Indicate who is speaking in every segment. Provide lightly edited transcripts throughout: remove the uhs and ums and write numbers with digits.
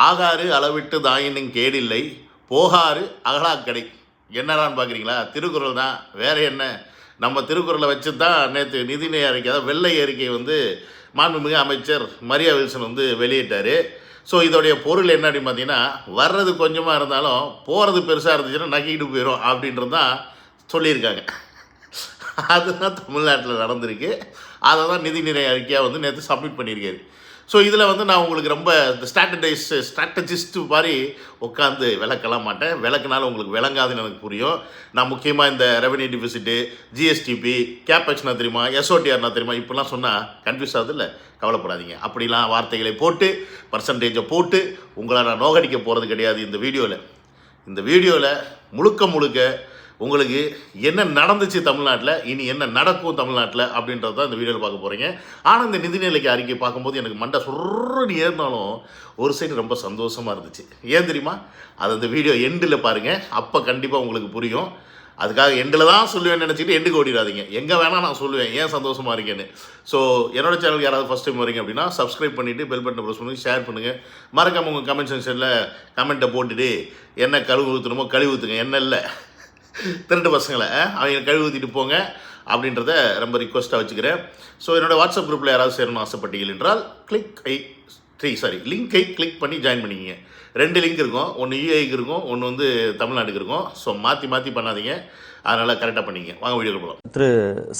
Speaker 1: ஆகாறு அளவிட்டு தாயினும் கேடில்லை, போகாறு அகலாக்கடை. என்னடான்னு பார்க்குறீங்களா? திருக்குறள் தான், வேறு என்ன? நம்ம திருக்குறளை வச்சு தான் நேற்று நிதிநிலை அறிக்கை, அதாவது வெள்ளை அறிக்கை மாண்புமிகு அமைச்சர் மரியா வில்சன் வெளியிட்டார். ஸோ இதோடைய பொருள் என்ன அப்படின்னு பார்த்தீங்கன்னா, வர்றது கொஞ்சமாக இருந்தாலும் போகிறது பெருசாக இருந்துச்சுன்னா நக்கிட்டு போயிடும் அப்படின்றது தான் சொல்லியிருக்காங்க. அதுதான் தமிழ்நாட்டில் நடந்திருக்கு. அதை தான் நிதிநிலை அறிக்கையாக நேற்று சப்மிட் பண்ணியிருக்காரு. ஸோ இதில் நான் உங்களுக்கு ரொம்ப ஸ்ட்ராட்டஜிஸ்ட் மாதிரி உட்காந்து விளக்கலாம் மாட்டேன். விளக்குனாலும் உங்களுக்கு விளங்காதுன்னு எனக்கு புரியும். நான் முக்கியமாக இந்த ரெவன்யூ டிஃபிசிட்டு, ஜிஎஸ்டிபி, கேபெக்ஸ்னா தெரியுமா, எஸ்ஓடிஆர்னா தெரியுமா, இப்படிலாம் சொன்னால் கன்ஃபியூஸ் ஆகுது இல்லை? கவலைப்படாதீங்க. அப்படிலாம் வார்த்தைகளை போட்டு பர்சன்டேஜை போட்டு உங்களை நான் நோகடிக்க போகிறது கிடையாது. இந்த வீடியோவில் முழுக்க உங்களுக்கு என்ன நடந்துச்சு தமிழ்நாட்டில், இனி என்ன நடக்கும் தமிழ்நாட்டில் அப்படின்றது தான் இந்த வீடியோவில் பார்க்க போகிறீங்க. ஆனால் இந்த நிதிநிலைக்கு அறிக்கை பார்க்கும்போது எனக்கு மண்டை சொல்றன்னு ஏறினாலும் ஒரு சைடு ரொம்ப சந்தோஷமாக இருந்துச்சு. ஏன் தெரியுமா? அது அந்த வீடியோ எண்டில் பாருங்கள், அப்போ கண்டிப்பாக உங்களுக்கு புரியும். அதுக்காக எண்டில் தான் சொல்லுவேன்னு நினச்சிட்டு எண்டுக்கு ஓடிடாதீங்க. எங்கே வேணால் நான் சொல்லுவேன் ஏன் சந்தோஷமாக இருக்கேன்னு. ஸோ என்னோட சேனலுக்கு யாராவது ஃபஸ்ட் டைம் வரீங்க அப்படின்னா சப்ஸ்கிரைப் பண்ணிவிட்டு பெல் பட்டனை ப்ரெஸ் பண்ணி ஷேர் பண்ணுங்கள். மறக்காமல் உங்கள் கமெண்ட் செக்ஷனில் கமெண்ட்டை போட்டுட்டு என்ன கழுவு ஊற்றணுமோ கழுவி ஊற்றுங்க. என்ன இல்லை திருட்டு பசங்களை அவங்க கழுவி ஊற்றிட்டு போங்க அப்படின்றத ரொம்ப ரிக்வஸ்ட்டாக வச்சுக்கிறேன். ஸோ என்னோடய வாட்ஸ்அப் குரூப்பில் யாராவது சேரணும்னு ஆசைப்பட்டீர்கள் என்றால் லிங்கை கிளிக் பண்ணி ஜாயின் பண்ணிக்கிங்க. 2 லிங்க் இருக்கும், ஒன்று யூஏக்கு இருக்கும், ஒன்று தமிழ்நாட்டுக்கு இருக்கும். ஸோ மாற்றி பண்ணாதீங்க, அதனால் கரெக்டாக பண்ணிங்க. வாங்க வீடியோக்கு போகலாம்.
Speaker 2: திரு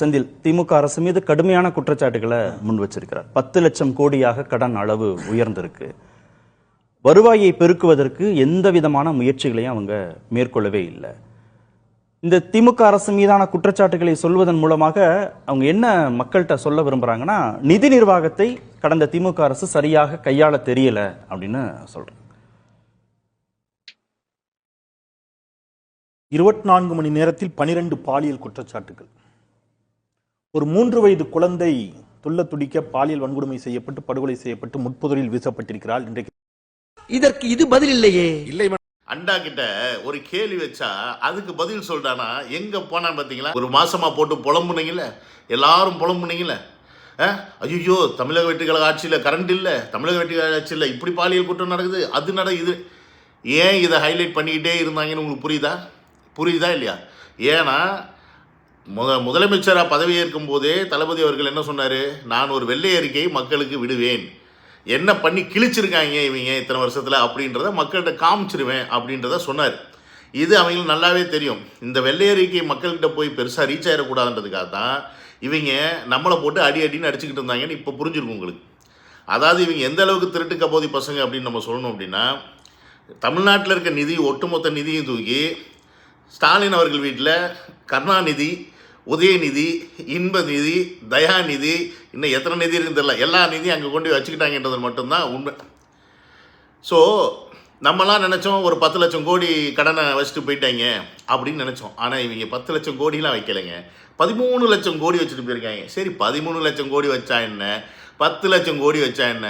Speaker 2: செந்தில், திமுக அரசு மீது கடுமையான குற்றச்சாட்டுகளை முன் வச்சிருக்கிறார். 10 லட்சம் கோடியாக கடன் அளவு உயர்ந்திருக்கு. வருவாயை பெருக்குவதற்கு எந்த விதமான முயற்சிகளையும் அவங்க மேற்கொள்ளவே இல்லை. இந்த திமுக அரசு மீதான குற்றச்சாட்டுகளை சொல்வதன் மூலமாக அவங்க என்ன மக்கள்கிட்ட சொல்ல விரும்புறாங்கன்னா, நிதி நிர்வாகத்தை கடந்த திமுக அரசு சரியாக கையாள தெரியல அப்படின்னு சொல்றாங்க.
Speaker 3: 24 மணி நேரத்தில் 12 பாலியல் குற்றச்சாட்டுகள். ஒரு 3 வயது குழந்தை துள்ள துடிக்க பாலியல் வன்கொடுமை செய்யப்பட்டு படுகொலை செய்யப்பட்டு முட்புதரில் வீசப்பட்டிருக்கிறாள். இன்றைக்கு
Speaker 4: இதற்கு இது பதில் இல்லையே.
Speaker 1: இல்லை, அண்டா கிட்ட ஒரு கேள்வி வச்சா அதுக்கு பதில் சொல்றானா? எங்க போனான்னு பார்த்தீங்களா? ஒரு மாசமா போட்டு புலம்புனீங்கல்ல, எல்லாரும் புலம்புனீங்கல்ல. ஐயோ, தமிழக வெற்றிக்கழக ஆட்சியில் கரண்ட் இல்லை, தமிழக வெற்றிக்கழக ஆட்சியில் இப்படி பாலியல் குற்றம் நடக்குது, அது நடக்குது. ஏன் இதை ஹைலைட் பண்ணிக்கிட்டே இருந்தாங்கன்னு உங்களுக்கு புரியுதா இல்லையா? ஏன்னா முதலமைச்சராக பதவியேற்கும் போதே தளபதி அவர்கள் என்ன சொன்னார்? நான் ஒரு வெள்ளை அறிக்கை மக்களுக்கு விடுவேன், என்ன பண்ணி கிழிச்சிருக்காங்க இவங்க இத்தனை வருஷத்தில் அப்படின்றத மக்கள்கிட்ட காமிச்சிருவேன் அப்படின்றத சொன்னார். இது அவங்களுக்கு நல்லாவே தெரியும். இந்த வெள்ளை அறிக்கை மக்கள்கிட்ட போய் பெருசாக ரீச் ஆகிடக்கூடாதுன்றதுக்காக தான் இவங்க நம்மளை போட்டு அடின்னு அடிச்சுக்கிட்டு இருந்தாங்கன்னு இப்போ புரிஞ்சிருக்கும் உங்களுக்கு. அதாவது இவங்க எந்த அளவுக்கு திருட்டு கபோதி பசங்க அப்படின்னு நம்ம சொல்லணும் அப்படின்னா, தமிழ்நாட்டில் இருக்க நிதி ஒட்டுமொத்த நிதியும் தூக்கி ஸ்டாலின் அவர்கள் வீட்டில் கருணாநிதி, உதயநிதி, இன்பநிதி, தயாநிதி, இன்னும் எத்தனை நிதி இருக்குன்னு தெரியல, எல்லா நிதியும் அங்கே கொண்டு வச்சுக்கிட்டாங்கன்றது மட்டும்தான் உண்மை. ஸோ நம்மலாம் நினச்சோம் ஒரு 10 லட்சம் கோடி கடனை வச்சுட்டு போயிட்டாங்க அப்படின்னு நினச்சோம். ஆனால் இவங்க 10 லட்சம் கோடிலாம் வைக்கலைங்க, 13 லட்சம் கோடி வச்சுட்டு போயிருக்காங்க. சரி, 13 லட்சம் கோடி வச்சா என்ன, 10 லட்சம் கோடி வச்சா என்ன?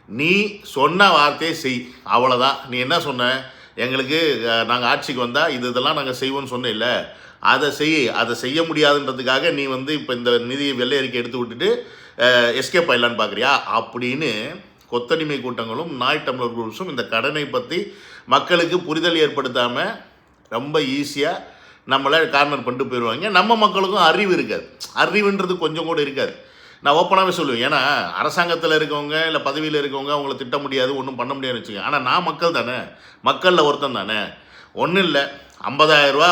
Speaker 1: நீ சொன்ன வார்த்தையை செய், அவ்வளோதான். நீ என்ன சொன்ன? எங்களுக்கு நாங்கள் ஆட்சிக்கு வந்தால் இதெல்லாம் நாங்கள் செய்வோம்னு சொன்னேன் இல்லை, அதை செய்ய முடியாதுன்றதுக்காக நீ இப்போ இந்த நிதி வெள்ளை அறிக்கை எடுத்து விட்டுட்டு எஸ்கேப் ஆயிடலான்னு பார்க்குறியா அப்படின்னு கொத்தடிமை கூட்டங்களும் நாய் டம்ளர் குரூப்ஸும் இந்த கடனை பற்றி மக்களுக்கு புரிதல் ஏற்படுத்தாமல் ரொம்ப ஈஸியாக நம்மளை கார்னர் பண்ணிட்டு போயிடுவாங்க. நம்ம மக்களுக்கும் அறிவு இருக்காது, அறிவுன்றது கொஞ்சம் கூட இருக்காது. நான் ஓப்பனாகவே சொல்லுவேன். ஏன்னா அரசாங்கத்தில் இருக்கவங்க இல்லை பதவியில் இருக்கவங்க அவங்கள திட்ட முடியாது, ஒன்றும் பண்ண முடியாதுன்னு வச்சுக்கோங்க. ஆனால் நான் மக்கள் தானே, மக்களில் ஒருத்தன் தானே. ஒன்றும் இல்லை, 50,000 ரூபா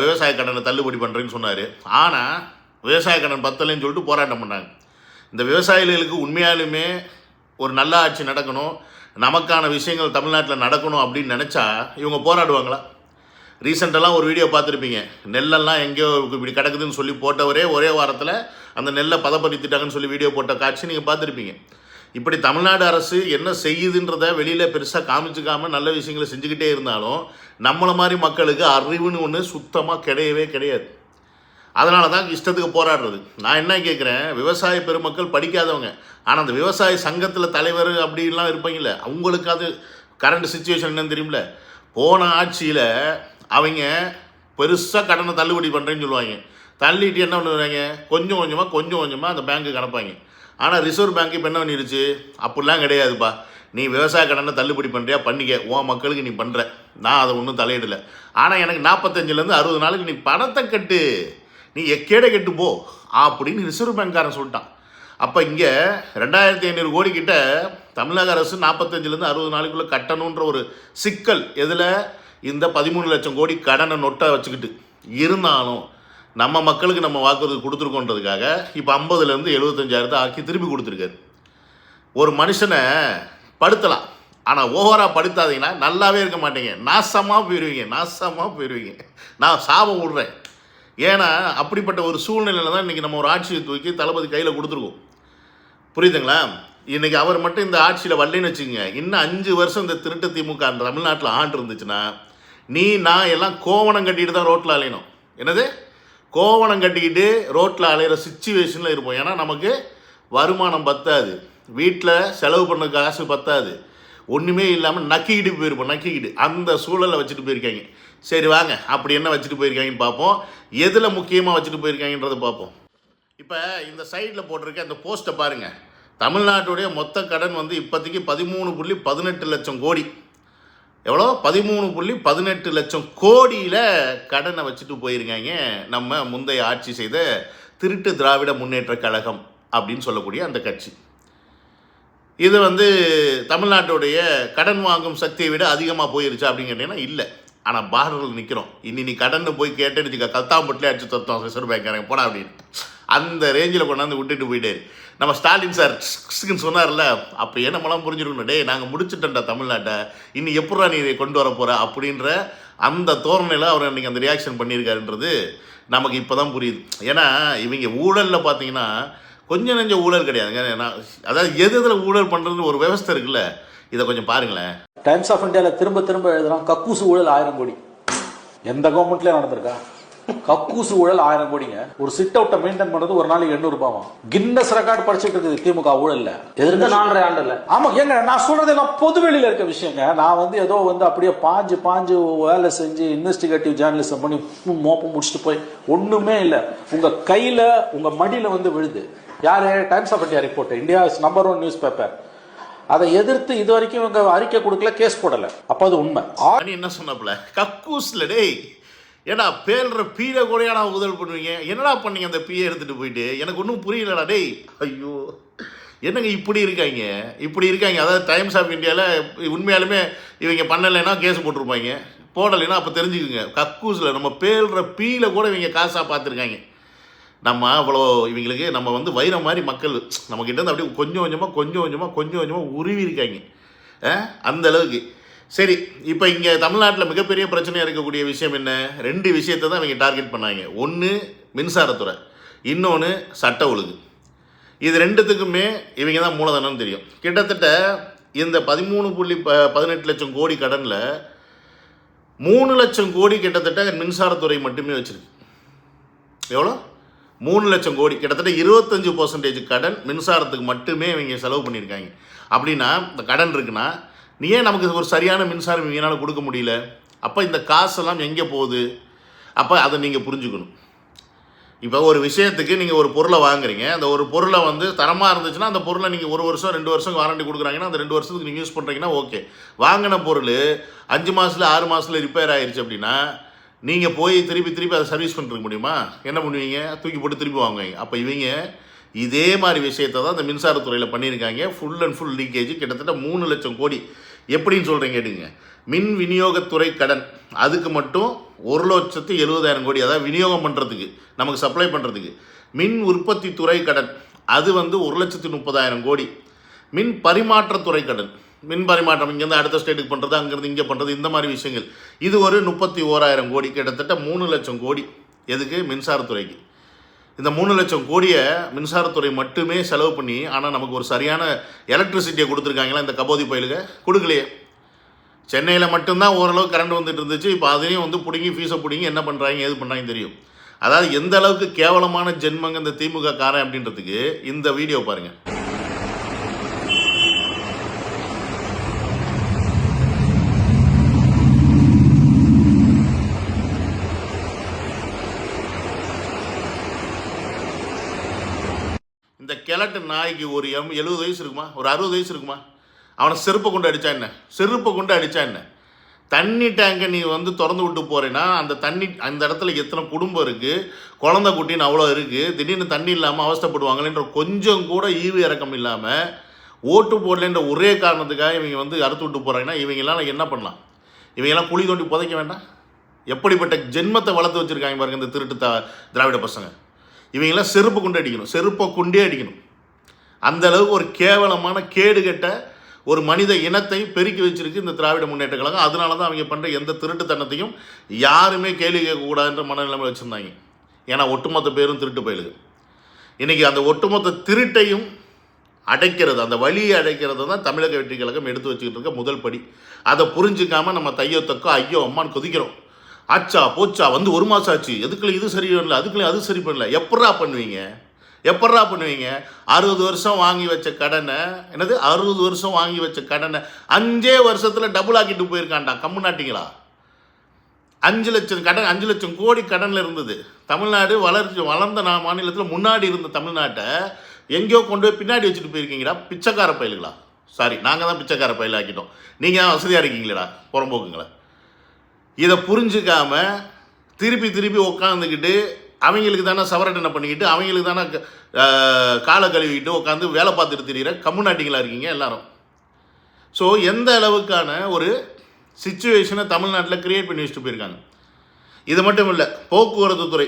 Speaker 1: விவசாய கடனை தள்ளுபடி பண்ணுறேன்னு சொன்னார். ஆனால் விவசாய கடன் பத்தலைன்னு சொல்லிட்டு போராட்டம் பண்ணாங்க. இந்த விவசாயிகளுக்கு உண்மையாலுமே ஒரு நல்ல ஆட்சி நடக்கணும், நமக்கான விஷயங்கள் தமிழ்நாட்டில் நடக்கணும் அப்படின்னு நினச்சா இவங்க போராடுவாங்களா? ரீசெண்டெல்லாம் ஒரு வீடியோ பார்த்துருப்பீங்க, நெல்லெல்லாம் எங்கேயோ இப்படி கிடக்குதுன்னு சொல்லி போட்டவரே ஒரே வாரத்தில் அந்த நெல்லை பதப்படுத்திட்டாங்கன்னு சொல்லி வீடியோ போட்ட காட்சி நீங்கள் பார்த்துருப்பீங்க. இப்படி தமிழ்நாடு அரசு என்ன செய்யுதுன்றத வெளியில் பெருசாக காமிச்சிக்காமல் நல்ல விஷயங்களை செஞ்சுக்கிட்டே இருந்தாலும் நம்மளை மாதிரி மக்களுக்கு அறிவுன்னு ஒன்று சுத்தமாக கிடையாது. அதனால தான் இஷ்டத்துக்கு போராடுறது. நான் என்ன கேட்குறேன், விவசாய பெருமக்கள் படிக்காதவங்க, ஆனால் அந்த விவசாய சங்கத்தில் தலைவர் அப்படின்லாம் இருப்பாங்கல்ல, அவங்களுக்கு அது கரண்ட் சுச்சுவேஷன் என்னன்னு தெரியுமில்ல. போன ஆட்சியில் அவங்க பெருசாக கடனை தள்ளுபடி பண்ணுறேன்னு சொல்லுவாங்க. தள்ளிட்டு என்ன பண்ணுவாங்க, கொஞ்சம் கொஞ்சமாக அந்த பேங்க்கு அனுப்பாங்க. ஆனால் ரிசர்வ் பேங்க் இப்போ என்ன பண்ணிருச்சு, அப்படிலாம் கிடையாதுப்பா, நீ விவசாய கடனை தள்ளுபடி பண்ணுறியா பண்ணிக்க, உன் மக்களுக்கு நீ பண்ணுற, நான் அதை ஒன்றும் தலையிடலை, ஆனால் எனக்கு 45லேருந்து 60 நாளுக்கு நீ பணத்தை கட்டு, நீ எக்கேட கெட்டு போ அப்படின்னு ரிசர்வ் பேங்க்காரன் சொல்லிட்டான். அப்போ இங்கே 2500 கோடி கிட்ட தமிழக அரசு 45லேருந்து 60 நாளுக்குள்ளே கட்டணுன்ற ஒரு சிக்கல் எதில், இந்த 13 லட்சம் கோடி கடனை நொட்டை வச்சுக்கிட்டு இருந்தாலும் நம்ம மக்களுக்கு நம்ம வாக்குறுதி கொடுத்துருக்கோன்றதுக்காக இப்போ 50லேருந்து 75,000 ஆக்கி திருப்பி கொடுத்துருக்காரு. ஒரு மனுஷனை படுத்தலாம், ஆனால் ஓவராக படுத்தாதீங்கன்னா நல்லாவே இருக்க மாட்டீங்க, நாசமாக போயிடுவீங்க. நான் சாபம் விடுறேன். ஏன்னா அப்படிப்பட்ட ஒரு சூழ்நிலையில் தான் இன்றைக்கி நம்ம ஒரு ஆட்சியை தூக்கி தளபதி கையில் கொடுத்துருக்கோம். புரியுதுங்களா? இன்றைக்கி அவர் மட்டும் இந்த ஆட்சியில் வரலன்னு வச்சுக்கோங்க, இன்னும் 5 வருஷம் இந்த திருட்டு திமுக தமிழ்நாட்டில் ஆண்டு இருந்துச்சுன்னா நீ நான் எல்லாம் கோவணம் கட்டிட்டு தான் ரோட்டில் அலையணும். என்னது கோவணம் கட்டிக்கிட்டு ரோட்டில் அலையிற சிச்சுவேஷனில் இருப்போம். ஏன்னா நமக்கு வருமானம் பத்தாது, வீட்டில் செலவு பண்ண காசு பத்தாது, ஒன்றுமே இல்லாமல் நக்கிக்கிட்டு போயிருப்போம். அந்த சூழலை வச்சுட்டு போயிருக்காங்க. சரி வாங்க, அப்படி என்ன வச்சுட்டு போயிருக்காங்கன்னு பார்ப்போம், எதில் முக்கியமாக வச்சுட்டு போயிருக்காங்கன்றதை பார்ப்போம். இப்போ இந்த சைடில் போட்டிருக்க அந்த போஸ்ட்டை பாருங்கள். தமிழ்நாட்டுடைய மொத்த கடன் வந்து இப்போதைக்கு 13.18 லட்சம் கோடி. எவ்வளோ? 13.18 லட்சம் கோடியில் கடனை வச்சுட்டு போயிருக்காங்க நம்ம முந்தைய ஆட்சி செய்த திருட்டு திராவிட முன்னேற்ற கழகம் அப்படின்னு சொல்லக்கூடிய அந்த கட்சி. இது வந்து தமிழ்நாட்டுடைய கடன் வாங்கும் சக்தியை விட அதிகமாக போயிருச்சா அப்படின்னு கேட்டிங்கன்னா இல்லை. ஆனால் பார்டரில் நிற்கிறோம். நீ கடன் போய் கேட்டேன்னு கல்தாம்பட்டிலே அடிச்சு தருத்தோம் ரிசர்வ் பேங்க்காரங்க போனா அப்படின்னு அந்த ரேஞ்சில் கொண்டாந்து விட்டுட்டு போயிட்டாரு. நம்ம ஸ்டாலின் சார் சொன்னார்ல, அப்போ என்ன மனம் புரிஞ்சுருக்கணும், டே நாங்கள் முடிச்சுட்டோம்டா தமிழ்நாட்டை, இன்னும் எப்படா நீ இதை கொண்டு வர போகிற அப்படின்ற அந்த தோரணையில் அவர் அன்றைக்கி அந்த ரியாக்ஷன் பண்ணியிருக்காருன்றது நமக்கு இப்போ தான் புரியுது. ஏன்னா இவங்க ஊழலில் பார்த்தீங்கன்னா கொஞ்சம் நெஞ்ச ஊழல் கிடையாதுங்க. அதாவது எதில் ஊழல் பண்ணுறது ஒரு விவஸ்தை இருக்குல்ல, இதை கொஞ்சம் பாருங்களேன்.
Speaker 5: டைம்ஸ் ஆஃப் இந்தியாவில் திரும்ப எழுதுறான், கக்கூசு ஊழல் 1000 கோடி. எந்த கவர்மெண்ட்லேயே நடந்திருக்கா? கக்கூசு ஊழல் 1000 கோடிங்க. ஒரு சிட் அவுட்டை மெயின்டைன் பண்றது ஒரு நாளைக்கு 800 ரூபாய். கின்னஸ் ரெக்கார்டு படிச்சுட்டு இருக்குது திமுக ஊழல்ல. எதிர்த்து 4.5 ஆண்டுல. ஆமா ஏங்க, நான் சொல்றது எல்லாம் பொதுவெளியில இருக்க விஷயங்க. நான் வந்து ஏதோ வந்து அப்படியே பாஞ்சு வேலை செஞ்சு இன்வெஸ்டிகேட்டிவ் ஜேர்னலிசம் பண்ணி மோப்பம் முடிச்சுட்டு போய் ஒண்ணுமே இல்லை. உங்க கையில உங்க மடியில வந்து விழுது. யாரு? Times of India report, India number 1 newspaper. அதை எதிர்த்து இது வரைக்கும் இவங்க அறிக்கை கொடுக்கல, கேஸ் போடல. அப்ப அது உண்மை.
Speaker 1: என்ன சொன்னப்பல கக்கூஸ்ல டேய், ஏன்னா பேல்ற பீரை கூட நான் உதவி பண்ணுவீங்க, என்னடா பண்ணீங்க அந்த பீயை எடுத்துகிட்டு போயிட்டு? எனக்கு ஒன்றும் புரியலடா டேய். ஐயோ என்னங்க இப்படி இருக்காங்க. அதாவது டைம்ஸ் ஆஃப் இந்தியாவில் உண்மையாலுமே இவங்க பண்ணலைன்னா கேஸ் போட்டிருப்பாங்க, போடலைன்னா அப்போ தெரிஞ்சுக்குங்க கக்கூஸில் நம்ம பேல்ற பீல கூட இவங்க காசாக பார்த்துருக்காங்க. நம்ம அவ்வளோ இவங்களுக்கு நம்ம வந்து வைரம் மாதிரி மக்கள் நம்மக்கிட்ட இருந்து அப்படியே கொஞ்சம் கொஞ்சமாக உருவி இருக்காங்க அந்த அளவுக்கு. சரி, இப்போ இங்கே தமிழ்நாட்டில் மிகப்பெரிய பிரச்சனையாக இருக்கக்கூடிய விஷயம் என்ன? 2 விஷயத்தை தான் இவங்க டார்கெட் பண்ணாங்க. ஒன்று மின்சாரத்துறை, இன்னொன்று சட்ட ஒழுங்கு. இது 2த்துக்குமே இவங்க தான் மூலதனம்னு தெரியும். கிட்டத்தட்ட இந்த 13.18 லட்சம் கோடி கடனில் 3 லட்சம் கோடி கிட்டத்தட்ட மின்சாரத்துறை மட்டுமே வச்சுருக்கு. எவ்வளோ? 3 லட்சம் கோடி, கிட்டத்தட்ட 25% கடன் மின்சாரத்துக்கு மட்டுமே இவங்க செலவு பண்ணியிருக்காங்க. அப்படின்னா இந்த கடன் இருக்குன்னா நீ ஏன் நமக்கு ஒரு சரியான மின்சாரம் இவங்களால கொடுக்க முடியல? அப்போ இந்த காசெல்லாம் எங்கே போகுது? அப்போ அதை நீங்கள் புரிஞ்சுக்கணும். இப்போ ஒரு விஷயத்துக்கு நீங்கள் ஒரு பொருளை வாங்குறீங்க, அந்த ஒரு பொருளை வந்து தரமாக இருந்துச்சுன்னா அந்த பொருளை நீங்கள் 1 வருஷம் 2 வருஷம் வாரண்டி கொடுக்குறாங்கன்னா அந்த 2 வருஷத்துக்கு நீங்கள் யூஸ் பண்ணுறீங்கன்னா ஓகே. வாங்கின பொருள் 5 மாதத்தில் 6 மாதத்தில் ரிப்பேர் ஆயிடுச்சு அப்படின்னா நீங்கள் போய் திருப்பி அதை சர்வீஸ் பண்ணிருக்க முடியுமா? என்ன பண்ணுவீங்க? தூக்கி போட்டு திருப்பி வாங்குவீங்க. அப்போ இவங்க இதே மாதிரி விஷயத்தை தான் இந்த மின்சாரத்துறையில் பண்ணியிருக்காங்க. ஃபுல் அண்ட் ஃபுல் லீக்கேஜ் கிட்டத்தட்ட 3 லட்சம் கோடி. எப்படின்னு சொல்கிறீங்க கேட்டுங்க. மின் விநியோகத்துறை கடன் அதுக்கு மட்டும் 1,70,000 கோடி, அதாவது விநியோகம் பண்ணுறதுக்கு நமக்கு சப்ளை பண்ணுறதுக்கு. மின் உற்பத்தி துறை கடன் அது வந்து 1,30,000 கோடி. மின் பரிமாற்றத்துறை கடன், மின் பரிமாற்றம் இங்கேருந்து அடுத்த ஸ்டேட்டுக்கு பண்ணுறது, அங்கேருந்து இங்கே பண்ணுறது, இந்த மாதிரி விஷயங்கள் இது ஒரு 31,000 கோடி. கிட்டத்தட்ட 3 லட்சம் கோடி. எதுக்கு? மின்சாரத்துறைக்கு. இந்த 3 லட்சம் கோடியை மின்சாரத்துறை மட்டுமே செலவு பண்ணி, ஆனால் நமக்கு ஒரு சரியான எலக்ட்ரிசிட்டியை கொடுத்துருக்காங்களா இந்த கபோதி பயிலுக? கொடுக்கலையே. சென்னையில் மட்டும்தான் ஓரளவு கரண்ட் வந்துட்டு இருந்துச்சு. இப்போ அதையும் வந்து பிடுங்கி ஃபீஸை பிடுங்கி என்ன பண்ணுறாங்க ஏது பண்ணுறாங்கன்னு தெரியும். அதாவது எந்த அளவுக்கு கேவலமான ஜென்மங்க இந்த திமுக காரன் அப்படின்றதுக்கு இந்த வீடியோ பாருங்கள். இந்த கிழட்டு நாய்க்கு ஒரு 70 வயசு இருக்குமா, ஒரு 60 வயசு இருக்குமா, அவனை செருப்பை கொண்டு அடித்தா என்ன, செருப்பை கொண்டு அடித்தா என்ன? தண்ணி டேங்கை நீ வந்து திறந்து விட்டு போகிறேன்னா அந்த தண்ணி அந்த இடத்துல எத்தனை குடும்பம் இருக்குது, குழந்தை குட்டின்னு அவ்வளோ இருக்குது, திடீர்னு தண்ணி இல்லாமல் அவஸ்தைப்படுவாங்களேன்ற கொஞ்சம் கூட ஈவு இறக்கம் இல்லாமல் ஓட்டு போடலன்ற ஒரே காரணத்துக்காக இவங்க வந்து அறுத்து விட்டு போகிறாங்கன்னா இவங்கெல்லாம் என்ன பண்ணலாம்? இவங்கெல்லாம் குழி தோண்டி புதைக்க வேண்டாம்? எப்படிப்பட்ட ஜென்மத்தை வளர்த்து வச்சுருக்காங்க பாருங்க இந்த திருட்டு திராவிட பசங்க. இவங்கெல்லாம் செருப்பு கொண்டு அடிக்கணும், செருப்பை கொண்டே அடிக்கணும். அந்த அளவுக்கு ஒரு கேவலமான கேடுகட்ட ஒரு மனித இனத்தை பெருக்கி வச்சிருக்கு இந்த திராவிட முன்னேற்ற கழகம். அதனால தான் அவங்க பண்ணுற எந்த திருட்டுத்தனத்தையும் யாருமே கேள்வி கேட்கக்கூடாதுன்ற மனநிலைமை வச்சுருந்தாங்க. ஏன்னா ஒட்டுமொத்த பேரும் திருட்டு பயலுது. இன்றைக்கி அந்த ஒட்டுமொத்த திருட்டையும் அடைக்கிறது, அந்த வழியை அடைக்கிறது தான் தமிழக வெற்றி கழகம் எடுத்து வச்சுக்கிட்டு இருக்க முதல் படி. அதை புரிஞ்சிக்காமல் நம்ம தையோ தக்கோ ஐயோ அம்மான்னு கொதிக்கிறோம். ஆச்சா போச்சா வந்து 1 மாதம் ஆச்சு, எதுக்குள்ள இது சரி பண்ணல, அதுக்குள்ள அது சரி பண்ணல. எப்பட்றா பண்ணுவீங்க? 60 வருஷம் வாங்கி வச்ச கடனை, என்னது 60 வருஷம் வாங்கி வச்ச கடனை 5 வருஷத்தில் டபுள் ஆக்கிட்டு போயிருக்காண்டா. கம்முனாட்டிங்களா? 5 லட்சம் கடன், 5 லட்சம் கோடி கடனில் இருந்தது தமிழ்நாடு. வளர்ந்த மாநிலத்தில் முன்னாடி இருந்த தமிழ்நாட்டை எங்கேயோ கொண்டு போய் பின்னாடி வச்சுட்டு போயிருக்கீங்களா பிச்சைக்கார பயிலுங்களா? சாரி, நாங்கள் தான் பிச்சைக்கார பயில ஆக்கிட்டோம், நீங்கள் தான் வசதியாக இருக்கீங்களா புறம்போக்குங்களா? இதை புரிஞ்சுக்காம திருப்பி உட்காந்துக்கிட்டு அவங்களுக்கு தானே சவரட்டனை பண்ணிக்கிட்டு அவங்களுக்கு தானே காலை கழுவிக்கிட்டு உட்காந்து வேலை பார்த்துட்டு தெரிகிற கம்முனாட்டிங்களா இருக்கீங்க எல்லாரும். ஸோ எந்த அளவுக்கான ஒரு சிச்சுவேஷனை தமிழ்நாட்டில் கிரியேட் பண்ணி வச்சுட்டு போயிருக்காங்க. இது மட்டும் இல்லை, போக்குவரத்து துறை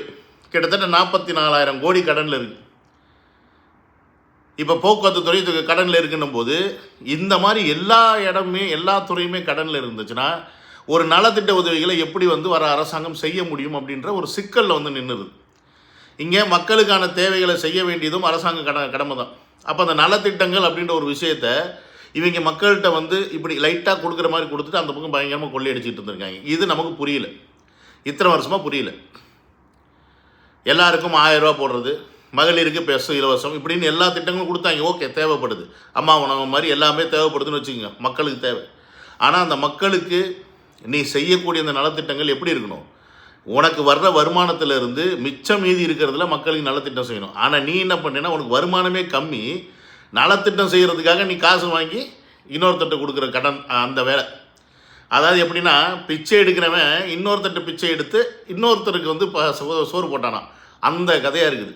Speaker 1: கிட்டத்தட்ட 44,000 கோடி கடனில் இருக்குது. இப்போ போக்குவரத்து துறை கடனில் இருக்குன்னும் போது இந்த மாதிரி எல்லா இடமே எல்லா துறையுமே கடனில் இருந்துச்சுன்னா ஒரு நலத்திட்ட உதவிகளை எப்படி வந்து வர அரசாங்கம் செய்ய முடியும் அப்படின்ற ஒரு சிக்கலில் வந்து நின்றுது. இங்கே மக்களுக்கான தேவைகளை செய்ய வேண்டியதும் அரசாங்க கடமை தான். அப்போ அந்த நலத்திட்டங்கள் அப்படின்ற ஒரு விஷயத்தை இவங்க மக்கள்கிட்ட வந்து இப்படி லைட்டாக கொடுக்குற மாதிரி கொடுத்துட்டு அந்த பக்கம் பயங்கரமாக கொள்ளையடிச்சிட்டு இருந்திருக்காங்க. இது நமக்கு புரியல, இத்தனை வருஷமாக புரியல. எல்லாருக்கும் 1000 ரூபா போடுறது, மகளிருக்கு பெஸ் இலவசம், இப்படின்னு எல்லா திட்டங்களும் கொடுத்தாங்க. ஓகே, தேவைப்படுது, அம்மா உணவு மாதிரி எல்லாமே தேவைப்படுதுன்னு வச்சுக்கோங்க, மக்களுக்கு தேவை. ஆனால் அந்த மக்களுக்கு நீ செய்யக்கூடிய அந்த நலத்திட்டங்கள் எப்படி இருக்கணும்? உனக்கு வர்ற வருமானத்திலிருந்து மிச்சம் மீதி இருக்கிறதுல மக்களுக்கு நலத்திட்டம் செய்யணும். ஆனால் நீ என்ன பண்ணேன்னா உனக்கு வருமானமே கம்மி, நலத்திட்டம் செய்கிறதுக்காக நீ காசு வாங்கி இன்னொருத்தட்ட கொடுக்குற கடன் அந்த வேலை. அதாவது எப்படின்னா பிச்சை எடுக்கிறவன் இன்னொருத்தட்ட பிச்சை எடுத்து இன்னொருத்தருக்கு வந்து சோறு போட்டானா, அந்த கதையாக இருக்குது.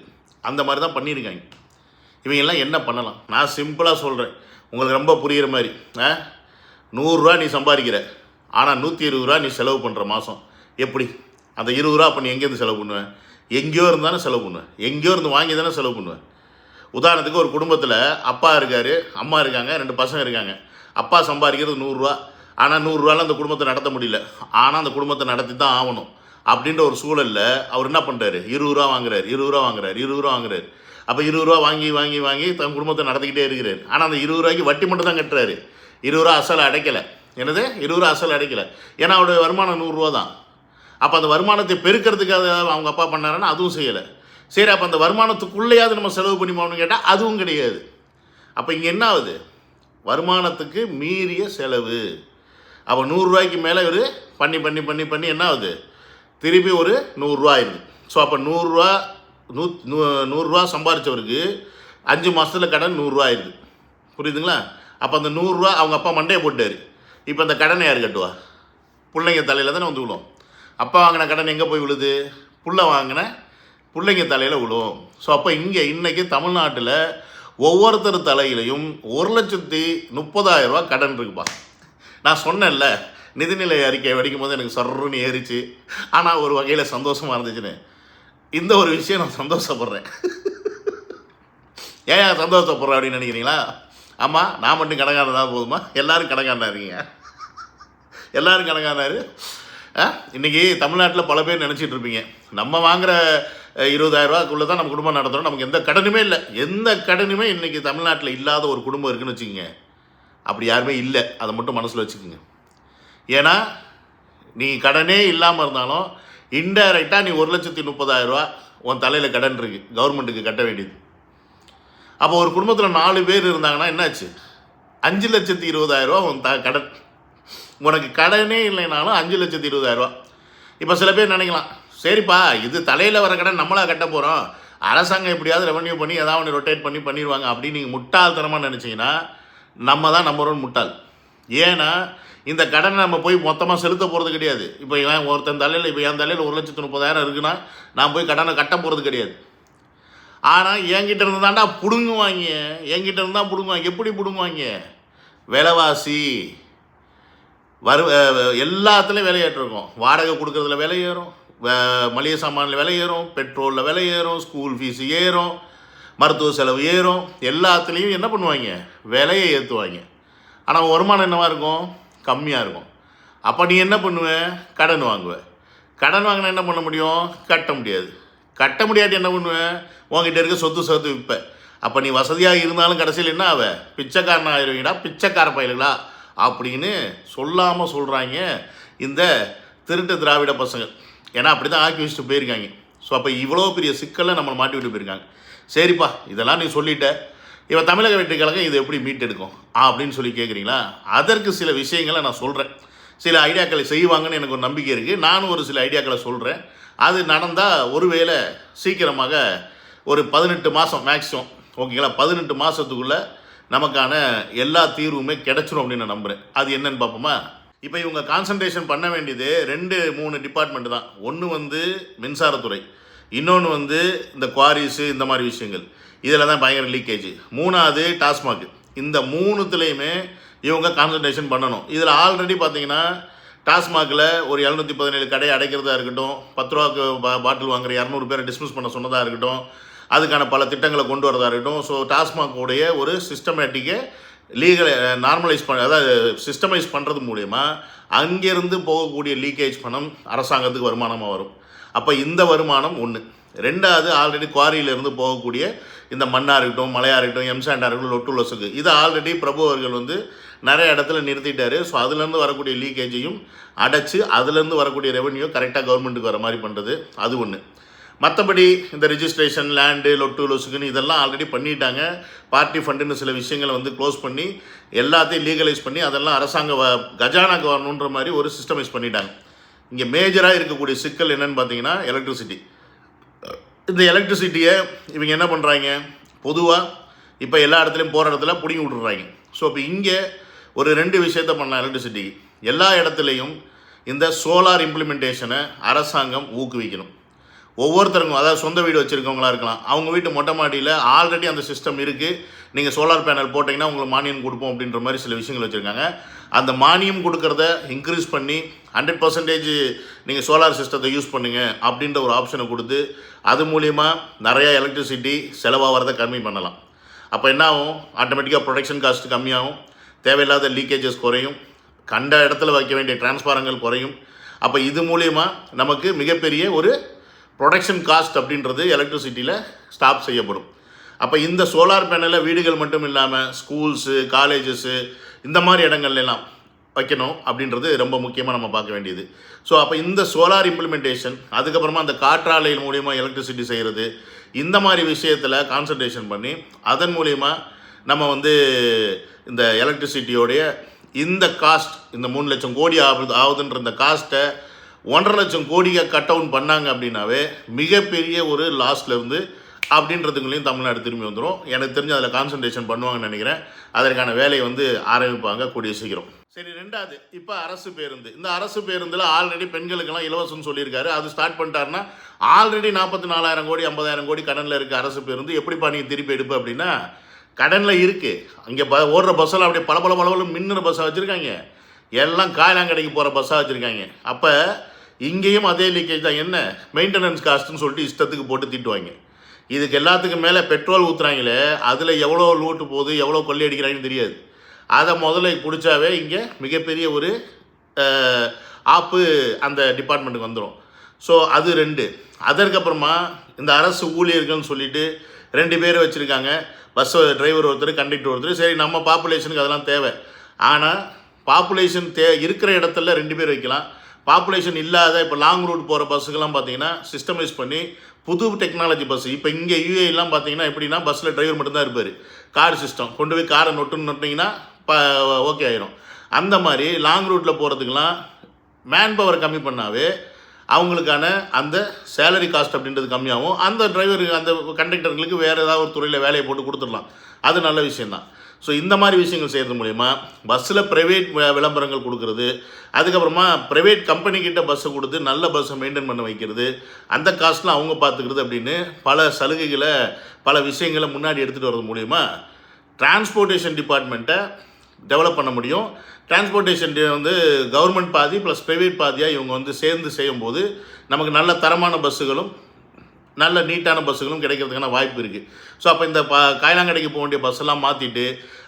Speaker 1: அந்த மாதிரி தான் பண்ணியிருக்காங்க. இவங்கெல்லாம் என்ன பண்ணலாம்? நான் சிம்பிளாக சொல்கிறேன், உங்களுக்கு ரொம்ப புரிகிற மாதிரி. 100 ரூபா நீ சம்பாதிக்கிற, ஆனால் 120 ரூபா நீ செலவு பண்ணுற மாதம். எப்படி அந்த 20 ரூபா அப்போ நீ எங்கேருந்து செலவு பண்ணுவேன்? எங்கேயோ இருந்தானே செலவு பண்ணுவேன், எங்கேயோ இருந்து வாங்கி தானே செலவு பண்ணுவேன். உதாரணத்துக்கு ஒரு குடும்பத்தில் அப்பா இருக்கார், அம்மா இருக்காங்க, 2 பசங்க இருக்காங்க. அப்பா சம்பாதிக்கிறது 100 ரூபா, ஆனால் 100 ரூபாயில் அந்த குடும்பத்தை நடத்த முடியல, ஆனால் அந்த குடும்பத்தை நடத்தி தான் ஆகணும். அப்படின்ற ஒரு சூழலில் அவர் என்ன பண்ணுறாரு? 20 ரூபா வாங்குறாரு, 20 ரூபா வாங்குறாரு, 20 ரூபா வாங்குறாரு. அப்போ 20 ரூபா வாங்கி வாங்கி வாங்கி தன் குடும்பத்தை நடத்திக்கிட்டே இருக்கிறார். ஆனால் அந்த 20 ரூபாய்க்கு வட்டி மட்டும் தான் கட்டுறாரு, 20 ரூபா அசல் அடைக்கலை. என்னது 20 ரூபா அசல் அடைக்கலை? ஏன்னா அவருடைய வருமானம் 100 ரூபா தான். அப்போ அந்த வருமானத்தை பெருக்கிறதுக்காக அவங்க அப்பா பண்ணாருன்னா அதுவும் செய்யலை. சரி, அப்போ அந்த வருமானத்துக்குள்ளேயாவது நம்ம செலவு பண்ணி போகணும்னு கேட்டால் அதுவும் கிடையாது. அப்போ இங்கே என்ன ஆகுது? வருமானத்துக்கு மீறிய செலவு. அப்போ 100 ரூபாய்க்கு மேலே ஒரு பண்ணி பண்ணி பண்ணி பண்ணி என்ன ஆகுது? திருப்பி ஒரு 100 ரூபா ஆயிடுது. ஸோ அப்போ 100 ரூபா சம்பாரித்தவருக்கு 5 மாதத்தில் கடன் 100 ரூபா ஆயிடுது. புரியுதுங்களா? அப்போ அந்த 100 ரூபா அவங்க அப்பா மண்டையை போட்டார். இப்போ அந்த கடனை யார் கட்டுவா? பிள்ளைங்க தலையில் தானே வந்து விழும். அப்பா வாங்கின கடன் எங்கே போய் விழுது? பிள்ளைங்க தலையில் விழும். ஸோ அப்போ இங்கே இன்றைக்கி தமிழ்நாட்டில் ஒவ்வொருத்தர் தலையிலையும் 1,30,000 ரூபா கடன் இருக்குப்பா. நான் சொன்னேன்ல, நிதிநிலை அறிக்கை வடிக்கும் போது எனக்கு சர்ன்னு ஏறிச்சு. ஆனால் ஒரு வகையில் சந்தோஷமாக இருந்துச்சுன்னு இந்த ஒரு விஷயம் நான் சந்தோஷப்படுறேன். ஏன் சந்தோஷப்படுறேன் அப்படின்னு நினைக்கிறீங்களா? ஆமாம், நான் மட்டும் கடங்காரன் தான் போதுமா? எல்லோரும் கடங்காரனா இருக்கீங்க, எல்லோரும் கடங்காரனாரு. இன்றைக்கி தமிழ்நாட்டில் பல பேர் நினச்சிட்டு இருப்பீங்க, நம்ம வாங்குகிற 20,000 ரூபாக்குள்ளே தான் நம்ம குடும்பம் நடத்துகிறோம், நமக்கு எந்த கடனுமே இல்லை. எந்த கடனுமே இன்றைக்கி தமிழ்நாட்டில் இல்லாத ஒரு குடும்பம் இருக்குதுன்னு வச்சுக்கோங்க. அப்படி யாருமே இல்லை, அதை மட்டும் மனசில் வச்சுக்கோங்க. ஏன்னா நீ கடனே இல்லாமல் இருந்தாலும் இன்டைரக்டாக நீ 1,30,000 ரூபா உன் தலையில் கடன் இருக்குது, கவர்மெண்ட்டுக்கு கட்ட வேண்டியது. அப்போ ஒரு குடும்பத்தில் 4 பேர் இருந்தாங்கன்னா என்னாச்சு? 5,20,000 ரூபா உன் கடன். உனக்கு கடனே இல்லைனாலும் 5,20,000 ரூபா. இப்போ சில பேர் நினைக்கலாம், சரிப்பா இது தலையில் வர கடன் நம்மளா கட்ட போகிறோம், அரசாங்கம் எப்படியாவது ரெவன்யூ பண்ணி ஏதாவது ஒன்று ரொட்டேட் பண்ணி பண்ணிடுவாங்க அப்படின்னு நீங்கள் முட்டாள்தனமாக நினச்சிங்கன்னா நம்ம தான் நம்பர் 1 முட்டாள். ஏன்னா இந்த கடனை நம்ம போய் மொத்தமாக செலுத்த போகிறது கிடையாது. இப்போ ஏன் ஒருத்தன் தலையில் இப்போ என் தலையில் 1,30,000 இருக்குன்னா நான் போய் கடனை கட்ட போகிறது கிடையாது. ஆனால் என்கிட்ட இருந்து தாண்டா பிடுங்குவாங்க, என்கிட்ட இருந்து தான் பிடுங்குவாங்க. எப்படி பிடுங்குவாங்க? விலைவாசி எல்லாத்துலேயும் விலை ஏற்றிருக்கும். வாடகை கொடுக்குறதுல விலை ஏறும், மளிகை சாமானில் விலை ஏறும், பெட்ரோலில் விலை ஏறும், ஸ்கூல் ஃபீஸு ஏறும், மருத்துவ செலவு ஏறும். எல்லாத்துலேயும் என்ன பண்ணுவாங்க? விலையை ஏற்றுவாங்க. ஆனால் வருமானம் என்னவாக இருக்கும்? கம்மியாக இருக்கும். அப்போ நீ என்ன பண்ணுவ? கடன் வாங்குவ. கடன் வாங்கினா என்ன பண்ண முடியும்? கட்ட முடியாது. கட்ட முடியாட்டி என்ன பண்ணுவேன்? உங்ககிட்ட இருக்க சொத்து சேர்த்து விற்ப. அப்போ நீ வசதியாக இருந்தாலும் கடைசியில் என்ன ஆவ? பிச்சைக்காரன் ஆயிடுவீங்கடா, பிச்சைக்கார பயலுங்களா அப்படின்னு சொல்லாமல் சொல்கிறாங்க இந்த திருட்டு திராவிட பசங்க. ஏன்னா அப்படி தான் ஆக்கி வச்சுட்டு போயிருக்காங்க. ஸோ அப்போ இவ்வளோ பெரிய சிக்கலை நம்மளை மாட்டி விட்டு போயிருக்காங்க. சரிப்பா, இதெல்லாம் நீ சொல்லிட்ட, இவன் தமிழக வெற்றி கழகம் இது எப்படி மீட்டெடுக்கும் அப்படின்னு சொல்லி கேட்குறீங்களா? அதற்கு சில விஷயங்களை நான் சொல்கிறேன். சில ஐடியாக்களை செய்வாங்கன்னு எனக்கு ஒரு நம்பிக்கை இருக்குது. நானும் ஒரு சில ஐடியாக்களை சொல்கிறேன். அது நடந்தால் ஒருவேளை சீக்கிரமாக ஒரு 18 மாதம் மேக்ஸிமம், ஓகேங்களா, 18 மாதத்துக்குள்ளே நமக்கான எல்லா தீர்வுமே கிடைச்சிடும் அப்படின்னு நான் நம்புகிறேன். அது என்னன்னு பார்ப்போமா? இப்போ இவங்க கான்சன்ட்ரேஷன் பண்ண வேண்டியது 2-3 டிபார்ட்மெண்ட் தான். ஒன்று மின்சாரத்துறை, இன்னொன்று இந்த குவாரிஸு, இந்த மாதிரி விஷயங்கள். இதில் தான் பயங்கர லீக்கேஜ். 3வது டாஸ்மாக். இந்த 3துலேயுமே இவங்க கான்சன்ட்ரேஷன் பண்ணணும். இதில் ஆல்ரெடி பார்த்தீங்கன்னா டாஸ்மாகில் ஒரு 717 கடையை அடைக்கிறதா இருக்கட்டும், 10 ரூபாய்க்கு பாட்டில் வாங்குற 200 பேரை டிஸ்மிஸ் பண்ண சொன்னதாக இருக்கட்டும், அதுக்கான பல திட்டங்களை கொண்டு வரதா இருக்கட்டும். ஸோ டாஸ்மாகோடைய ஒரு சிஸ்டமேட்டிக்கை லீகலை நார்மலைஸ் பண்ண, அதாவது சிஸ்டமைஸ் பண்ணுறது மூலயமா அங்கேருந்து போகக்கூடிய லீக்கேஜ் பணம் அரசாங்கத்துக்கு வருமானமாக வரும். அப்போ இந்த வருமானம் ஒன்று. 2வது ஆல்ரெடி குவாரியிலேருந்து போகக்கூடிய இந்த மண்ணாக இருக்கட்டும், மலையாக இருக்கட்டும், எம்சாண்டாக இருக்கட்டும், லொட்டு லொசுக்கு, இதை ஆல்ரெடி பிரபு அவர்கள் நிறைய இடத்துல நிறுத்திட்டாரு. ஸோ அதுலேருந்து வரக்கூடிய லீக்கேஜையும் அடைச்சி அதுலேருந்து வரக்கூடிய ரெவன்யூ கரெக்டாக கவர்மெண்ட்டுக்கு வர மாதிரி பண்ணுறது, அது ஒன்று. மற்றபடி இந்த ரிஜிஸ்ட்ரேஷன், லேண்டு, லொட்டு லொசுக்குன்னு இதெல்லாம் ஆல்ரெடி பண்ணிட்டாங்க. பார்ட்டி ஃபண்டுன்னு சில விஷயங்களை க்ளோஸ் பண்ணி எல்லாத்தையும் லீகலைஸ் பண்ணி அதெல்லாம் அரசாங்க கஜானாக்கு வரணுன்ற மாதிரி ஒரு சிஸ்டமைஸ் பண்ணிட்டாங்க. இங்கே மேஜராக இருக்கக்கூடிய சிக்கல் என்னன்னு பார்த்தீங்கன்னா எலக்ட்ரிசிட்டி. இந்த எலக்ட்ரிசிட்டியை இவங்க என்ன பண்ணுறாங்க? பொதுவாக இப்போ எல்லா இடத்துலையும் போகிற இடத்துல பிடிங்கி விட்டுறாங்க. ஸோ இப்போ இங்கே ஒரு 2 விஷயத்த பண்ணலாம் எலக்ட்ரிசிட்டிக்கு. எல்லா இடத்துலையும் இந்த சோலார் இம்ப்ளிமெண்டேஷனை அரசாங்கம் ஊக்குவிக்கணும். ஒவ்வொருத்தருக்கும், அதாவது சொந்த வீடு வச்சுருக்கவங்களா இருக்கலாம், அவங்க வீட்டு மொட்டை மாடியில் ஆல்ரெடி அந்த சிஸ்டம் இருக்குது, நீங்கள் சோலார் பேனல் போட்டிங்கன்னா உங்களுக்கு மானியம் கொடுப்போம் அப்படின்ற மாதிரி சில விஷயங்கள் வச்சுருக்காங்க. அந்த மானியம் கொடுக்கறத இன்க்ரீஸ் பண்ணி 100% நீங்கள் சோலார் சிஸ்டத்தை யூஸ் பண்ணுங்கள் அப்படின்ற ஒரு ஆப்ஷனை கொடுத்து அது மூலிமா நிறையா எலக்ட்ரிசிட்டி செலவாகிறத கம்மி பண்ணலாம். அப்போ என்ன ஆகும்? ஆட்டோமேட்டிக்காக ப்ரொடக்ஷன் காஸ்ட் கம்மியாகும், தேவையில்லாத லீக்கேஜஸ் குறையும், கண்ட இடத்துல வைக்க வேண்டிய டிரான்ஸ்பாரங்கள் குறையும். அப்போ இது மூலிமா நமக்கு மிகப்பெரிய ஒரு ப்ரொடக்ஷன் காஸ்ட் அப்படின்றது எலக்ட்ரிசிட்டியில் ஸ்டாப் செய்யப்படும். அப்போ இந்த சோலார் பேனலை வீடுகள் மட்டும் இல்லாமல் ஸ்கூல்ஸு, காலேஜஸ்ஸு, இந்த மாதிரி இடங்கள்லாம் வைக்கணும் அப்படின்றது ரொம்ப முக்கியமாக நம்ம பார்க்க வேண்டியது. ஸோ அப்போ இந்த சோலார் இம்ப்ளிமெண்டேஷன், அதுக்கப்புறமா அந்த காற்றாலைகள் மூலிமா எலக்ட்ரிசிட்டி செய்கிறது, இந்த மாதிரி விஷயத்தில் கான்சன்ட்ரேஷன் பண்ணி அதன் மூலிமா நம்ம இந்த எலக்ட்ரிசிட்டியோடைய இந்த காஸ்ட், இந்த 3 லட்சம் கோடி ஆகுதுன்ற இந்த காஸ்ட்டை 1.5 லட்சம் கோடியை கட் டவுன் பண்ணாங்க அப்படின்னாவே மிகப்பெரிய ஒரு லாஸ்ட்லேருந்து அப்படின்றதுங்களையும் தமிழ்நாடு திரும்பி வந்துடும். எனக்கு தெரிஞ்சு அதில் கான்சன்ட்ரேஷன் பண்ணுவாங்கன்னு நினைக்கிறேன். அதற்கான வேலையை ஆரம்பிப்பாங்க கூடிய சீக்கிரம். சரி, 2வது இப்போ அரசு பேருந்து. இந்த அரசு பேருந்தில் ஆல்ரெடி பெண்களுக்கெல்லாம் இலவசம்னு சொல்லியிருக்காரு. அது ஸ்டார்ட் பண்ணிட்டாருன்னா ஆல்ரெடி 44,000 கோடி 50,000 கோடி கடனில் இருக்க அரசு பேருந்து எப்படிப்பா நீங்கள் திருப்பி எடுப்ப அப்படின்னா, கடனில் இருக்குது. அங்கே ஓடுற பஸ்ஸெல்லாம் அப்படியே பல மின்னுற பஸ்ஸாக வச்சுருக்காங்க, எல்லாம் காயலாங்கடைக்கு போகிற பஸ்ஸாக வச்சுருக்காங்க. அப்போ இங்கேயும் அதே லீக்கேஜ் தான். என்ன மெயின்டெனன்ஸ் காஸ்ட்டுன்னு சொல்லிட்டு இஷ்டத்துக்கு போட்டு திட்டுவாங்க. இதுக்கு எல்லாத்துக்கும் மேலே பெட்ரோல் ஊற்றுறாங்களே, அதில் எவ்வளோ லூட்டு போகுது, எவ்வளோ கொள்ளை அடிக்கிறாங்கன்னு தெரியாது. அதை முதல்ல பிடிச்சாவே இங்கே மிகப்பெரிய ஒரு ஆப்பு அந்த டிபார்ட்மெண்ட்டுக்கு வந்துடும். ஸோ அது 2. அதற்கப்புறமா இந்த அரசு ஊழியர்கள்னு சொல்லிட்டு 2 பேர் வச்சுருக்காங்க. பஸ் டிரைவர் ஒருத்தர், கண்டக்டர் ஒருத்தர். சரி, நம்ம பாப்புலேஷனுக்கு அதெல்லாம் தேவை. ஆனால் பாப்புலேஷன் இருக்கிற இடத்துல 2 பேர் வைக்கலாம். பாப்புலேஷன் இல்லாத இப்போ லாங் ரூட் போகிற பஸ்ஸுக்கெல்லாம் பார்த்தீங்கன்னா சிஸ்டமைஸ் பண்ணி புது டெக்னாலஜி பஸ். இப்போ இங்கே யூஏலாம் பார்த்தீங்கன்னா எப்படின்னா பஸ்ஸில் டிரைவர் மட்டும்தான் இருப்பார். கார் சிஸ்டம் கொண்டு போய் காரை நொட்டிங்கன்னா ஓகே ஆயிரும். அந்த மாதிரி லாங் ரூட்டில் போகிறதுக்கெலாம் மேன் பவர் கம்மி பண்ணாவே அவங்களுக்கான அந்த சேலரி காஸ்ட் அப்படின்றது கம்மியாகும். அந்த டிரைவருக்கு அந்த கண்டக்டர்களுக்கு வேறு ஏதாவது ஒரு துறையில் வேலையை போட்டு கொடுத்துடலாம். அது நல்ல விஷயந்தான். ஸோ இந்த மாதிரி விஷயங்கள் செய்கிறது மூலிமா பஸ்ஸில் ப்ரைவேட் விளம்பரங்கள் கொடுக்கறது, அதுக்கப்புறமா ப்ரைவேட் கம்பெனிக்கிட்ட பஸ்ஸை கொடுத்து நல்ல பஸ்ஸை மெயின்டைன் பண்ண வைக்கிறது, அந்த காஸ்ட்லாம் அவங்க பார்த்துக்கிறது அப்படின்னு பல சலுகைகளை பல விஷயங்களை முன்னாடி எடுத்துகிட்டு வர்றது மூலிமா டிரான்ஸ்போர்ட்டேஷன் டிபார்ட்மெண்ட்டை டெவலப் பண்ண முடியும். டிரான்ஸ்போர்ட்டேஷன் வந்து கவர்மெண்ட் பாதி ப்ளஸ் ப்ரைவேட் பாதியாக இவங்க வந்து சேர்ந்து செய்யும்போது நமக்கு நல்ல தரமான பஸ்ஸுகளும் நல்ல நீட்டான பஸ்ஸுகளும் கிடைக்கிறதுக்கான வாய்ப்பு இருக்குது. ஸோ அப்போ இந்த காயலாங்கடைக்கு போக வேண்டிய பஸ்ஸெல்லாம் மாற்றிட்டு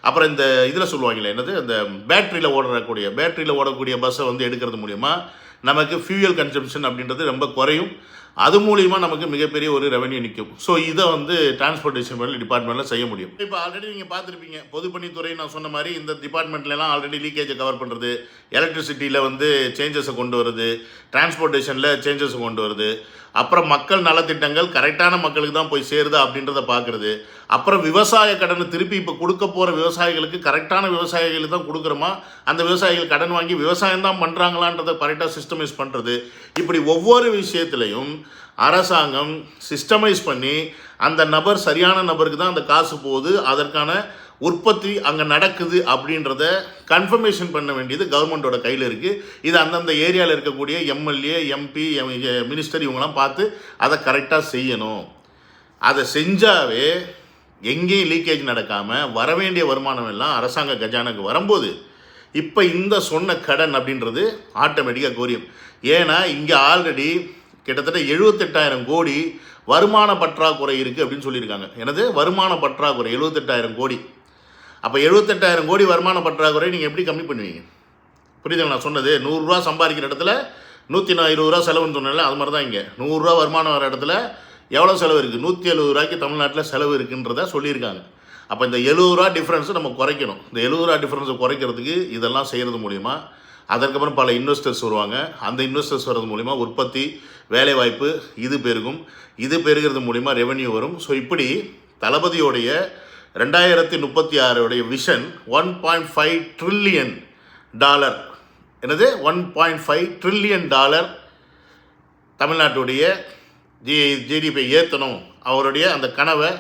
Speaker 1: அப்புறம் இந்த இதில் சொல்லுவாங்களே என்னது, இந்த பேட்டரியில் ஓடக்கூடிய பஸ்ஸை வந்து எடுக்கிறது மூலிமா நமக்கு ஃபியூயல் கன்சம்ஷன் அப்படின்றது ரொம்ப குறையும். அது மூலிமா நமக்கு மிகப்பெரிய ஒரு ரெவன்யூ நிற்கும். ஸோ இதை வந்து டிரான்ஸ்போர்ட்டேஷன் டிபார்ட்மெண்ட்டில் செய்ய முடியும். இப்போ ஆல்ரெடி நீங்கள் பார்த்துருப்பீங்க, பொதுப்பணித்துறை நான் சொன்ன மாதிரி இந்த டிபார்ட்மெண்ட்லாம் ஆல்ரெடி லீக்கேஜை கவர் பண்ணுறது, எலக்ட்ரிசிட்டியில் வந்து சேஞ்சஸை கொண்டு வருது, டிரான்ஸ்போர்ட்டேஷனில் சேஞ்சஸை கொண்டு வருது, அப்புறம் மக்கள் நலத்திட்டங்கள் கரெக்டான மக்களுக்கு தான் போய் சேருதா அப்படின்றத பார்க்குறது, அப்புறம் விவசாய கடனை திருப்பி இப்போ கொடுக்க போகிற விவசாயிகளுக்கு கரெக்டான விவசாயிகளுக்கு தான் கொடுக்குறோமா, அந்த விவசாயிகள் கடன் வாங்கி விவசாயம் தான் பண்ணுறாங்களான்றதை கரெக்டாக சிஸ்டமைஸ் பண்ணுறது, இப்படி ஒவ்வொரு விஷயத்துலையும் அரசாங்கம் சிஸ்டமைஸ் பண்ணி அந்த நபர் சரியான நபருக்கு தான் அந்த காசு போகுது, அதற்கான உற்பத்தி அங்கே நடக்குது அப்படின்றத கன்ஃபர்மேஷன் பண்ண வேண்டியது கவர்மெண்ட்டோட கையில் இருக்குது. இது அந்தந்த ஏரியாவில் இருக்கக்கூடிய எம்எல்ஏ, எம்பி, மினிஸ்டர் இவங்கெல்லாம் பார்த்து அதை கரெக்டாக செய்யணும். அதை செஞ்சாவே எங்கேயும் லீக்கேஜ் நடக்காமல் வர வேண்டிய வருமானம் எல்லாம் அரசாங்க கஜானாக்கு வரும்போது இப்போ இந்த சொன்ன கடன் அப்படின்றது ஆட்டோமேட்டிக்காக குறையும். ஏன்னா இங்கே ஆல்ரெடி கிட்டத்தட்ட 78,000 கோடி வருமான பற்றாக்குறை இருக்குது அப்படின்னு சொல்லியிருக்காங்க. எனது வருமான பற்றாக்குறை 78,000 கோடி. அப்போ 78,000 கோடி வருமான பற்றாக்குறை நீங்கள் எப்படி கம்மி பண்ணுவீங்க? புரியுதுங்க நான் சொன்னது? 100 ரூபா சம்பாதிக்கிற இடத்துல 120 ரூபா செலவுன்னு சொன்னால அது மாதிரி தான் இங்கே 100 ரூபா வருமானம் வர இடத்துல எவ்வளோ செலவு இருக்குது? 170 ரூபாய்க்கு தமிழ்நாட்டில் செலவு இருக்குன்றத சொல்லியிருக்காங்க. அப்போ இந்த 70 ரூபா டிஃப்ரென்ஸை நம்ம குறைக்கணும். இந்த 70 ரூபா டிஃப்ரென்ஸை குறைக்கிறதுக்கு இதெல்லாம் செய்கிறது மூலிமா அதற்கப்புறம் பல இன்வெஸ்டர்ஸ் வருவாங்க. அந்த இன்வெஸ்டர்ஸ் வர்றது மூலிமா உற்பத்தி, வேலைவாய்ப்பு இது பெருகும். இது பெருகிறது மூலிமா ரெவென்யூ வரும். ஸோ இப்படி தளபதியோடைய 2036 விஷன் $1.5 ட்ரில்லியன், என்னது $1.5 ட்ரில்லியன் தமிழ்நாட்டுடைய ஜிடிபி ஏற்றணும், அவருடைய அந்த கனவை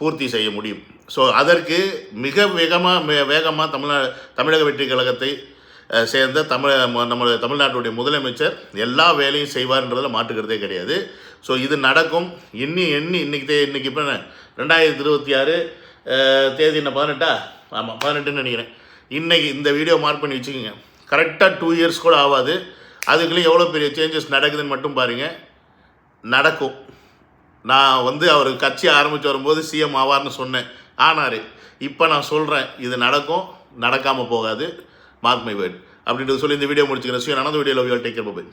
Speaker 1: பூர்த்தி செய்ய முடியும். ஸோ அதற்கு மிக வேகமாக தமிழக வெற்றி கழகத்தை சேர்ந்த நம்மளுடைய தமிழ்நாட்டுடைய முதலமைச்சர் எல்லா வேலையும் செய்வார்ன்றதில் மாற்றுக்கிறதே கிடையாது. ஸோ இது நடக்கும். இன்னைக்கு இப்போ 2026 தேதி என்ன 18? ஆமாம் 18ன்னு நினைக்கிறேன். இன்றைக்கி இந்த வீடியோ மார்க் பண்ணி வச்சுக்கோங்க. கரெக்டாக 2 இயர்ஸ் கூட ஆகாது. அதுக்குள்ளேயும் எவ்வளோ பெரிய சேஞ்சஸ் நடக்குதுன்னு மட்டும் பாருங்கள். நடக்கும். நான் வந்து அவர் கட்சி ஆரம்பித்து வரும்போது சிஎம் ஆவார்னு சொன்னேன், ஆனார். இப்போ நான் சொல்கிறேன், இது நடக்கும், நடக்காமல் போகாது. மார்க் மை வேர்ட் அப்படின்றது சொல்லி இந்த வீடியோ முடிச்சுக்கிறேன். So another video, love you all, take care, bye bye.